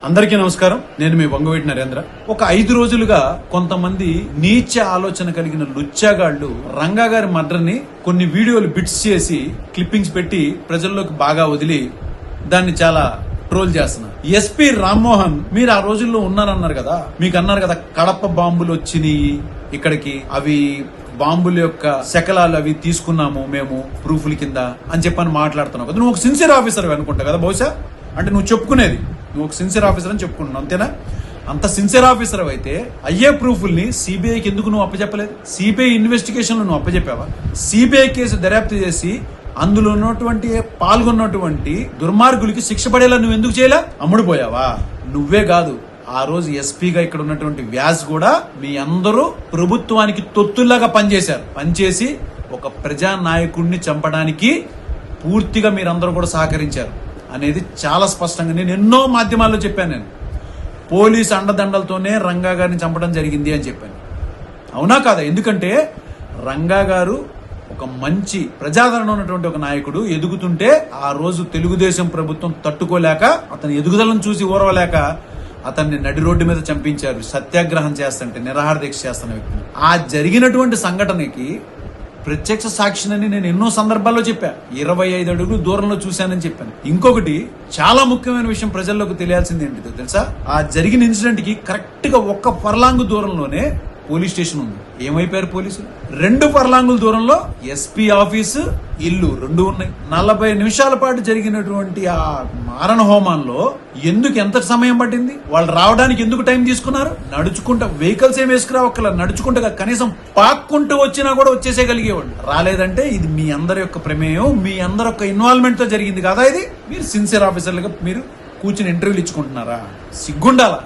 అందరికీ నమస్కారం. నేను మీ వంగవీటి నరేంద్ర. ఒక 5 రోజులుగా కొంతమంది నీచ ఆలోచన కలిగిన లుచ్చాగాళ్లు రంగా గారి మర్డర్ ని కొన్ని వీడియోలు బిట్స్ చేసి క్లిప్పింగ్స్ పెట్టి ప్రజల్లోకి బాగా వదిలి దాన్ని చాలా ట్రోల్ చేస్తున్నారు. ఎస్పీ రామ్మోహన్, మీరు ఆ రోజుల్లో ఉన్నారన్నారు కదా, మీకు అన్నారు కదా కడప బాంబులు వచ్చినాయి ఇక్కడికి, అవి బాంబుల యొక్క శకలాలు అవి తీసుకున్నాము మేము ప్రూఫ్ల కింద అని చెప్పని మాట్లాడుతున్నావు కదా. నువ్వు ఒక సిన్సియర్ ఆఫీసర్ అనుకుంటా కదా బహుశా, అంటే నువ్వు చెప్పుకునేది నువ్వు ఒక సిన్సియర్ ఆఫీసర్ అని చెప్పుకుంటున్నావు అంతేనా? అంత సిన్సియర్ ఆఫీసర్ అయితే అయ్యే ప్రూఫ్ల్ని సిబిఐకి ఎందుకు నువ్వు అప్పచెప్పలేదు? సిబిఐ ఇన్వెస్టిగేషన్ లో నువ్వు అప్పచెప్పావా? సిబిఐ కేసు దర్యాప్తు చేసి అందులో ఉన్నటువంటి పాల్గొన్నటువంటి దుర్మార్గులకి శిక్ష పడేలా నువ్వు ఎందుకు చేయలే? అమ్ముడుపోయావా? నువ్వే కాదు, ఆ రోజు ఎస్పీగా ఇక్కడ ఉన్నటువంటి వ్యాస్ కూడా మీ అందరూ ప్రభుత్వానికి తొత్తుల్లాగా పనిచేశారు. పనిచేసి ఒక ప్రజా నాయకుడిని చంపడానికి పూర్తిగా మీరందరూ కూడా సహకరించారు అనేది చాలా స్పష్టంగా నేను ఎన్నో మాధ్యమాల్లో చెప్పాను. నేను పోలీసు అండదండలతోనే రంగా గారిని చంపడం జరిగింది అని చెప్పాను. అవునా కాదా? ఎందుకంటే రంగా గారు ఒక మంచి ప్రజాదరణ ఉన్నటువంటి ఒక నాయకుడు, ఎదుగుతుంటే ఆ రోజు తెలుగుదేశం ప్రభుత్వం తట్టుకోలేక, అతని ఎదుగుదలను చూసి ఓర్వలేక అతన్ని నడి రోడ్డు మీద చంపించారు. సత్యాగ్రహం చేస్తుంటే, నిరాహార దీక్ష చేస్తున్న వ్యక్తిని. ఆ జరిగినటువంటి సంఘటనకి ప్రత్యక్ష సాక్షినని నేను ఎన్నో సందర్భాల్లో చెప్పా. 25 అడుగులు దూరంలో చూశానని చెప్పాను. ఇంకొకటి చాలా ముఖ్యమైన విషయం ప్రజల్లోకి తెలియాల్సింది ఏంటిదో తెలుసా? ఆ జరిగిన ఇన్సిడెంట్ కి కరెక్ట్ గా 1 ఫర్లాంగ్ దూరంలోనే పోలీస్ స్టేషన్ ఉంది. ఏమైపోయారు పోలీసులు? 2 ఫర్లాంగుల దూరంలో ఎస్పీ ఆఫీసు, ఇల్లు 2 ఉన్నాయి. 40 నిమిషాల పాటు జరిగినటువంటి ఆ మారణ హోమాల్లో ఎందుకు ఎంత సమయం పట్టింది? వాళ్ళు రావడానికి ఎందుకు టైం తీసుకున్నారు? నడుచుకుంటా, వెహికల్స్ ఏం వేసుకురావక్కల, నడుచుకుంటా కనీసం పాక్కుంటూ వచ్చినా కూడా వచ్చేసేయగలిగేవాళ్ళు. రాలేదంటే ఇది మీ అందరి యొక్క ప్రమేయం, మీ అందరి యొక్క ఇన్వాల్వ్మెంట్ తో జరిగింది కదా. ఇది మీరు సిన్సియర్ ఆఫీసర్లుగా మీరు కూర్చుని ఇంటర్వ్యూలు ఇచ్చుకుంటున్నారా? సిగ్గుండాలా?